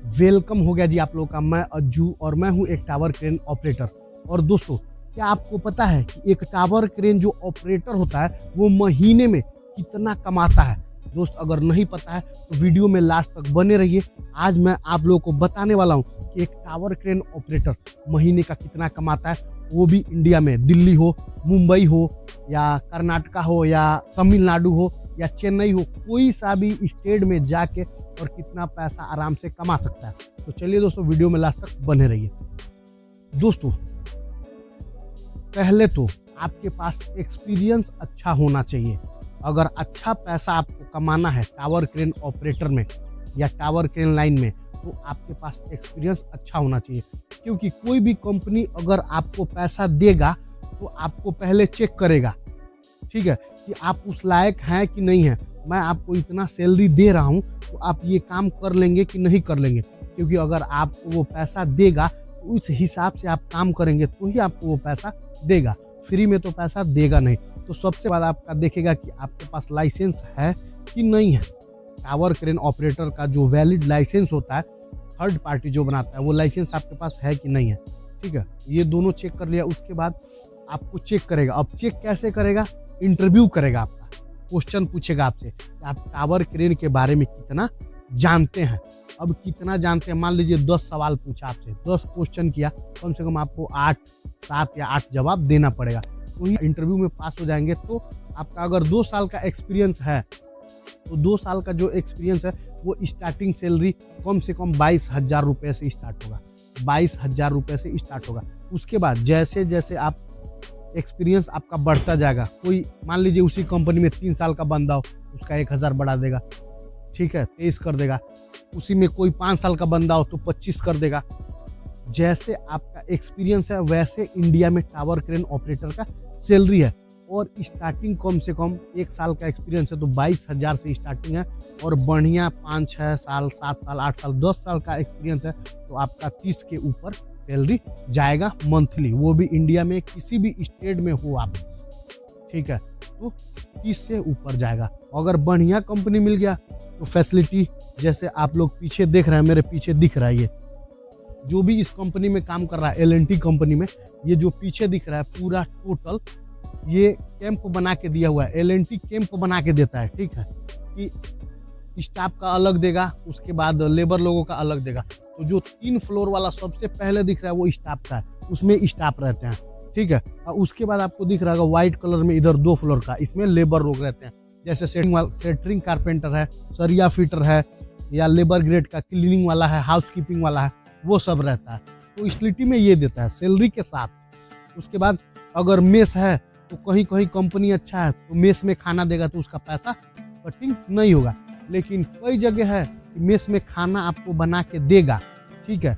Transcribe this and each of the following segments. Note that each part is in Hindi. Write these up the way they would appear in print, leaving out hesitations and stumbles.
वेलकम हो गया जी आप लोगों का। मैं अज्जू और मैं हूं एक टावर क्रेन ऑपरेटर। और दोस्तों, क्या आपको पता है कि एक टावर क्रेन जो ऑपरेटर होता है वो महीने में कितना कमाता है? दोस्त, अगर नहीं पता है तो वीडियो में लास्ट तक बने रहिए। आज मैं आप लोगों को बताने वाला हूं कि एक टावर क्रेन ऑपरेटर महीने का कितना कमाता है, वो भी इंडिया में। दिल्ली हो, मुंबई हो, या कर्नाटका हो, या तमिलनाडु हो, या चेन्नई हो, कोई सा भी स्टेट में जाके और कितना पैसा आराम से कमा सकता है। तो चलिए दोस्तों, वीडियो में लास्ट तक बने रहिए। दोस्तों, पहले तो आपके पास एक्सपीरियंस अच्छा होना चाहिए। अगर अच्छा पैसा आपको कमाना है टावर क्रेन ऑपरेटर में या टावर क्रेन लाइन में, तो आपके पास एक्सपीरियंस अच्छा होना चाहिए। क्योंकि कोई भी कंपनी अगर आपको पैसा देगा तो आपको पहले चेक करेगा, ठीक है, कि आप उस लायक हैं कि नहीं है। मैं आपको इतना सैलरी दे रहा हूं तो आप ये काम कर लेंगे कि नहीं कर लेंगे। क्योंकि अगर आपको वो पैसा देगा तो उस हिसाब से आप काम करेंगे तो ही आपको वो पैसा देगा। फ्री में तो पैसा देगा नहीं। तो सबसे बाद आपका देखेगा कि आपके पास लाइसेंस है कि नहीं है। टावर क्रेन ऑपरेटर का जो वैलिड लाइसेंस होता है, थर्ड पार्टी जो बनाता है, वो लाइसेंस आपके पास है कि नहीं है, ठीक है। ये दोनों चेक कर लिया, उसके बाद आपको चेक करेगा। अब चेक कैसे करेगा? इंटरव्यू करेगा, आपका क्वेश्चन पूछेगा आपसे कि आप टावर क्रेन के बारे में कितना जानते हैं। अब कितना जानते हैं, मान लीजिए 10 सवाल पूछा आपसे, 10 क्वेश्चन किया, कम से कम आपको 7 या 8 जवाब देना पड़ेगा। तो ही इंटरव्यू में पास हो जाएंगे। तो आपका अगर 2 साल का एक्सपीरियंस है तो 2 साल का जो एक्सपीरियंस है वो स्टार्टिंग सैलरी कम से कम 22,000 रुपये से स्टार्ट होगा। 22,000 रुपये से स्टार्ट होगा। उसके बाद जैसे जैसे आप एक्सपीरियंस आपका बढ़ता जाएगा, कोई मान लीजिए उसी कंपनी में 3 साल का बंदा हो, उसका 1,000 बढ़ा देगा, ठीक है, 23 कर देगा। उसी में कोई 5 साल का बंदा हो तो 25 कर देगा। जैसे आपका एक्सपीरियंस है वैसे इंडिया में टावर क्रेन ऑपरेटर का सैलरी है। और स्टार्टिंग कम से कम 1 साल का एक्सपीरियंस है तो 22,000 से स्टार्टिंग है। और बढ़िया 5-6 साल, 7 साल, 8 साल, 10 साल का एक्सपीरियंस है तो आपका 30 के ऊपर सैलरी जाएगा मंथली। वो भी इंडिया में किसी भी स्टेट में हो आप, ठीक है, तो 30 से ऊपर जाएगा। अगर बढ़िया कंपनी मिल गया तो फैसिलिटी, जैसे आप लोग पीछे देख रहे हैं, मेरे पीछे दिख रहा है, ये जो भी इस कंपनी में काम कर रहा है, एल&टी कंपनी में, ये जो पीछे दिख रहा है पूरा टोटल ये कैंप बना के दिया हुआ है। एल&टी कैंप बना के देता है, ठीक है, कि स्टाफ का अलग देगा, उसके बाद लेबर लोगों का अलग देगा। तो जो 3 फ्लोर वाला सबसे पहले दिख रहा है वो स्टाफ का है, उसमें स्टाफ रहते हैं, ठीक है। और उसके बाद आपको दिख रहा है व्हाइट कलर में इधर 2 फ्लोर का, इसमें लेबर लोग रहते हैं। जैसे सेटरिंग कारपेंटर है, सरिया फिटर है, या लेबर ग्रेड का क्लीनिंग वाला है, हाउसकीपिंग वाला है, वो सब रहता है। तो स्लिटी में ये देता है सैलरी के साथ। उसके बाद अगर मेस है तो कहीं कहीं कंपनी अच्छा है तो मेस में खाना देगा तो उसका पैसा कटिंग नहीं होगा। लेकिन कई जगह है कि मेस में खाना आपको बना के देगा, ठीक है,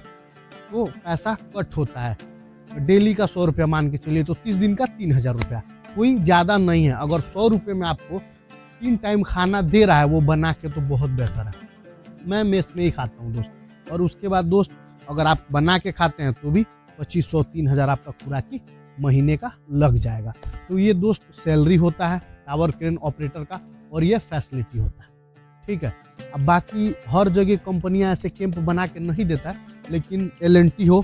तो पैसा कट होता है। डेली का 100 रुपया मान के चलिए तो 30 दिन का 3,000 रुपया, कोई ज़्यादा नहीं है। अगर 100 रुपये में आपको 3 टाइम खाना दे रहा है वो बना के, तो बहुत बेहतर है। मैं मेस में ही खाता हूँ दोस्त। और उसके बाद दोस्त, अगर आप बना के खाते हैं तो भी 2,500-3,000 आपका खुराकी महीने का लग जाएगा। तो ये दोस्त सैलरी होता है टावर क्रेन ऑपरेटर का, और ये फैसिलिटी होता है, ठीक है। अब बाकी हर जगह कंपनियां ऐसे कैंप बना के नहीं देता है, लेकिन एल&टी हो,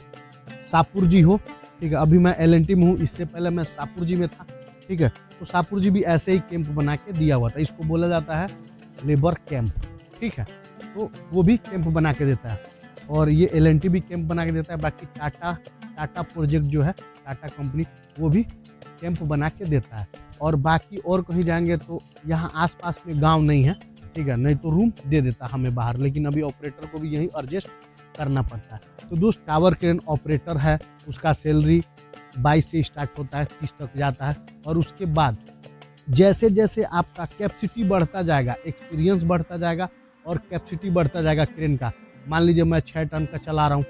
शाहपुर जी हो, ठीक है, अभी मैं एल&टी में हूँ, इससे पहले मैं शाहपुर जी में था, ठीक है। तो शाहपुर जी भी ऐसे ही कैंप बना के दिया हुआ था। इसको बोला जाता है लेबर कैंप, ठीक है। तो वो भी कैंप बना के देता है, और ये एल&टी भी कैंप बना के देता है। बाकी टाटा प्रोजेक्ट जो है, टाटा कंपनी, वो भी कैंप बना के देता है। और बाकी और कहीं जाएंगे तो यहाँ आसपास में गांव नहीं है, ठीक है, नहीं तो रूम दे देता हमें बाहर। लेकिन अभी ऑपरेटर को भी यहीं एडजस्ट करना पड़ता है। तो दोस्त, टावर क्रेन ऑपरेटर है, उसका सैलरी 22 से स्टार्ट होता है, 30 तक जाता है। और उसके बाद जैसे जैसे आपका कैपेसिटी बढ़ता जाएगा, एक्सपीरियंस बढ़ता जाएगा और कैपेसिटी बढ़ता जाएगा क्रेन का। मान लीजिए मैं 6 टन का चला रहा हूँ,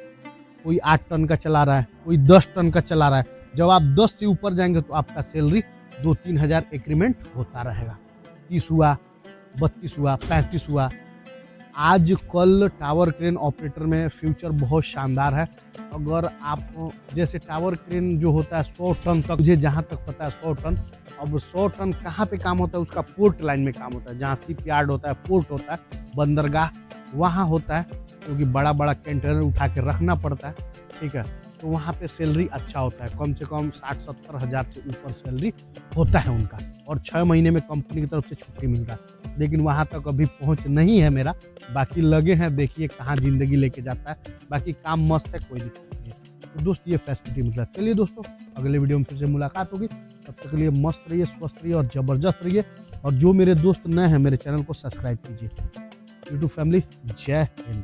कोई 8 टन का चला रहा है, कोई 10 टन का चला रहा है। जब आप 10 से ऊपर जाएंगे तो आपका सैलरी 2-3 हज़ार इंक्रीमेंट होता रहेगा। 30 हुआ, 32 हुआ, 35 हुआ। आज कल टावर क्रेन ऑपरेटर में फ्यूचर बहुत शानदार है। अगर आप, जैसे टावर क्रेन जो होता है 100 टन तक, मुझे जहाँ तक पता है 100 टन। अब 100 टन कहाँ पे काम होता है? उसका पोर्ट लाइन में काम होता है, जहाँ शिप यार्ड होता है, पोर्ट होता है, बंदरगाह, वहाँ होता है। क्योंकि बड़ा बड़ा कंटेनर उठा के रखना पड़ता है, ठीक है। तो वहाँ पे सैलरी अच्छा होता है, कम से कम 60-70 हज़ार से ऊपर सैलरी होता है उनका, और 6 महीने में कंपनी की तरफ से छुट्टी मिलता है। लेकिन वहाँ तक अभी पहुँच नहीं है मेरा, बाकी लगे हैं, देखिए कहाँ ज़िंदगी लेके जाता है। बाकी काम मस्त है, कोई दिक्कत नहीं है। तो दोस्त ये फैसिलिटी मतलब। चलिए दोस्तों, अगले वीडियो में फिर से मुलाकात होगी। तब तक के लिए मस्त रहिए, स्वस्थ रहिए और ज़बरदस्त रहिए। और जो मेरे दोस्त नए हैं, मेरे चैनल को सब्सक्राइब कीजिए। यूट्यूब फैमिली, जय हिंद।